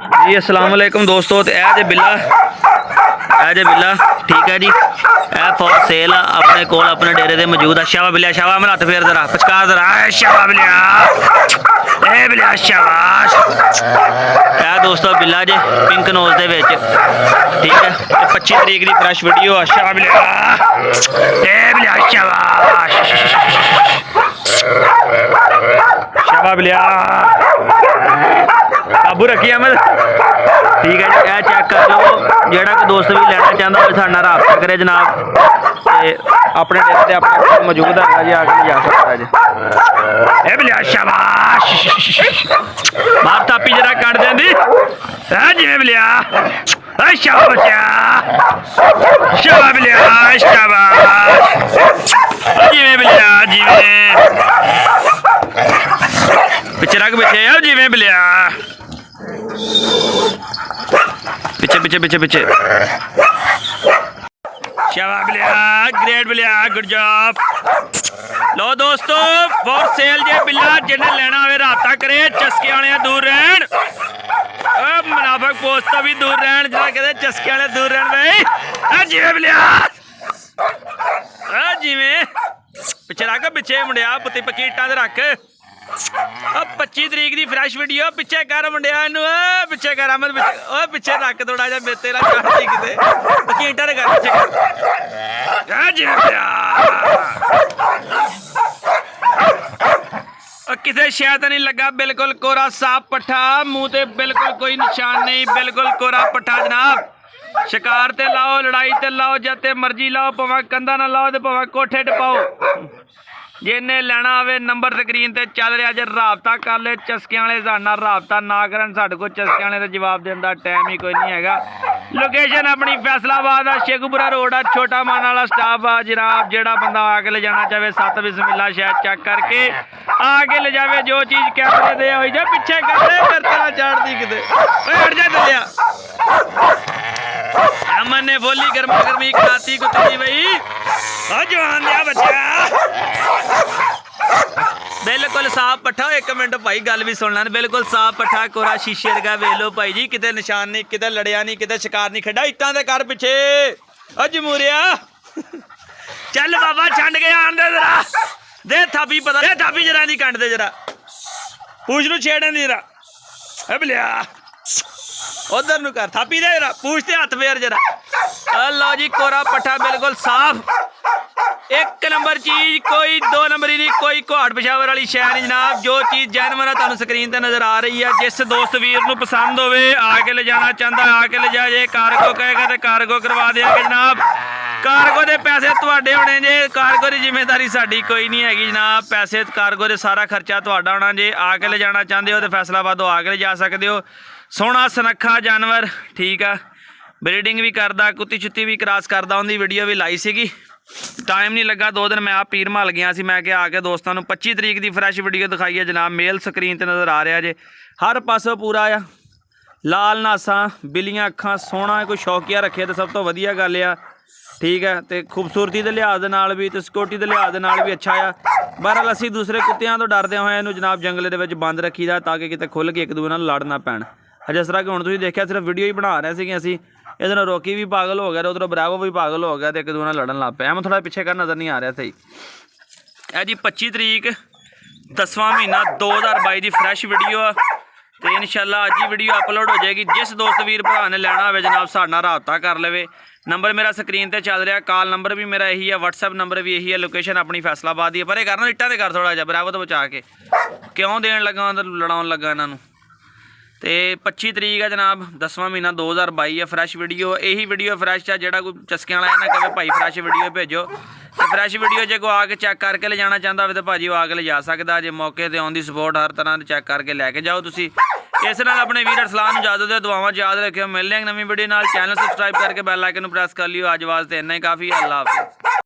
जी अस्सलाम वालेकुम दोस्तों। तो ए जे बिल्ला ठीक है जी, ए फॉर सेल अपने कोल अपने डेरे दे मौजूद है। शाबा बिल्ला शाबा, मैं हथ फेर जरा पचकार जरा, शाबा बिल्ला ए बिल्ला शाबाश। ए दोस्तों बिल्ला जे पिंक नोज दे विच ठीक है, 25 तरीक की फ्रैश वीडियो है। शाबा बिल्ला ए बिल्ला शाबाश, शाबा बिल्ला काबू रखी अहमद ठीक है जी। यह चेक कर लो, जोड़ा कोई दोस्त भी लेना चाहता हो साढ़े नाल राबता करे जनाब, ते अपने डेरे ते अपने मौजूद है जी, आके जा सकता है जी। ए बिल्ला शाबाश, मार थापी जरा कट देंदी है जिवें बिल्ला, शाबाश शाबा बिल्ला शाबाश, जिवें बिल्ला जिवें पिछे रख पिछे जिवें बिल्ला, पीछे पीछे पीछे पीछे शाबाश बिल्ला, ग्रेट बिल्ला, गुड जॉब। लो दोस्तों फॉर सेल जे बिल्ला, जिन्हें लेना हो राबता करे, चस्के वाले दूर रहन, मुनाफक पोस्ट तो भी दूर रहन, जरा कहते चस्के वाले दूर रहन भाई। जिवें बिल्ला जिवें पिछे रख पिछे मुंडिया, पुत्ती पक्की इट्टां ते रख। 25 तरीक की फ्रैश वीडियो पिछे कर मुंडिया, पिछे कर अहमद, पिछे रख थोड़ा जा तेरा चाहती किते पकीटा कर पिछे किसे शायद नहीं लगा, बिल्कुल कोरा साफ पट्ठा, मुंह ते बिल्कुल कोई निशान नहीं, बिल्कुल कोरा पट्ठा जनाब। शिकार ते लाओ, लड़ाई ते लाओ, जते मर्जी लाओ, भावें कंधा ना लाओ ते भावें कोठे टपाओ। जिन्हें लेना हो नंबर स्क्रीन पर चल रहा जे, राबता कर ले। चस्कियां वाले साडे नाल राबता ना करन, साडे कोल चस्कियां वाले दा जवाब देने का टाइम ही कोई नहीं है। लोकेशन अपनी फैसलाबाद आ, शेखुपुरा रोड आ, छोटा मान वाला स्टाफ आ जनाब। जेड़ा बंदा आके ले जाना चाहे 7 बिस्मिल्लाह शायद चेक करके आके ले जावे। जो चीज़ कैमरे दे हो जाए पिछे कर दे, फिर तेरा चाड़ती किते हट जा दलिया। अमन ने बोली गर्मा गर्मी कराती कुत्ती भाई, जवान दिया बच्चा बिल्कुल साफ पट्ठा। एक मिनट भाई गल भी सुन लैन, बिल्कुल साफ पट्ठा कोरा शीशे वर्गा वेख लो भाई जी, किते निशान नहीं, किते लड़िया नहीं, किते शिकार नहीं खड़ा। इट्टां दे कर पिछे जमूरिया चल बाबा छंड के आन दे जरा, दे थापी पता दे थापी जरा दी कंड दे जरा, पूछ नू छेड़न दी जरा बिल्ला, उधर नू कर थापी दे जरा, पूछ ते हथ फेर जरा। लो जी कोरा पट्ठा बिल्कुल साफ, एक नंबर चीज, कोई 2 नंबरी नहीं, कोई घाट पिशावर वाली शै नहीं जनाब। जो चीज़ जैनवन है तुहानू स्क्रीन पर नज़र आ रही है, जिस दोस्त वीर नू पसंद होवे आके ले जाना चाहता आके ले जा। जे कार्गो कहेगा तो कार्गो करवा देंगे जनाब, कार्गो के पैसे तुहाडे होने जे, कार्गो की जिम्मेदारी साडी कोई नहीं हैगी जनाब। पैसे कार्गो के सारा खर्चा तुहाडा होना जे। आके ले जाना चाहते हो तो फैसलाबादों आके ले जा सकते हो। सोहना सुनक्खा जानवर ठीक है, ब्रीडिंग भी करता, कुत्ती छुत्ती भी क्रॉस करता, उनकी वीडियो भी लाई सी। टाइम नहीं लगा, 2 दिन मैं आप पीर माल गया सी, मैं क्या आके दोस्तों को 25 तरीक की फ्रैश वीडियो दिखाई है जनाब। मेल स्क्रीन पर नज़र आ रहा जे, हर पासों पूरा आ, लाल नासा बिलियां अखां, सोहना कोई शौकिया रखे तो सब तो वधिया गल आ ठीक है। तो खूबसूरती के लिहाज के नाल भी, तो सिक्योरिटी के लिहाज के नाल भी अच्छा आ। बहरहाल असीं दूसरे कुत्तियां तो डरदे होए इहनूं जनाब जंगले दे विच बंद रखीदा, ताकि किते खुल के एक दूसरे नाल लड़ ना पैण। जिस तरह कि हुण तुसीं देखिया सिर्फ वीडियो ही बना रहे थे असीं, इधर रोकी भी पागल हो गया, उधरों ब्रावो भी पागल हो गया, तो एक दूसरे नाल लड़न लग पिया। मैं थोड़ा पिछे कर नज़र नहीं आ रहा सही। है जी 25 तरीक 10वां महीना 2022 की फ्रैश वीडियो है, तो इंशाल्लाह अज ही वीडियो अपलोड हो जाएगी। जिस दोस्त वीर भरा ने लेना हो जनाब साडे नाल राबता कर लवे। नंबर मेरा स्क्रीन पर चल रहा, कॉल नंबर भी मेरा यही है, व्हाट्सएप नंबर भी यही है, लोकेशन अपनी फैसलाबाद ही है। पर करना इट्टां ते कर थोड़ा जा ब्रावो तो बचा के क्यों देन लगा, लड़ाउन लगा इन्हों। तो 25 तरीक है जनाब 10वां महीना 2022 है, फ्रैश वीडियो यही वीडियो फ्रैश है। जोड़ा कोई चस्कियां वाला है ना कहे भाई फ्रैश वीडियो भेजो, तो फ्रैश वीडियो जो कोई आके चेक करके ले जाना चाहता हो तो भाजी वो आके ले जा सकता जे। मौके पर ऑन दी सपोर्ट हर तरह चेक करके लैके जाओ तुसी। इस नाल अपने वीर अरसलान इजाजत दो, दुआवां याद रखियो। मिलने नवीं वीडियो नाल, चैनल सबसक्राइब करके बैल आइकन प्रेस कर लियो। अज वास्ते इन्ना ही काफ़ी, अल्लाह हाफिज़।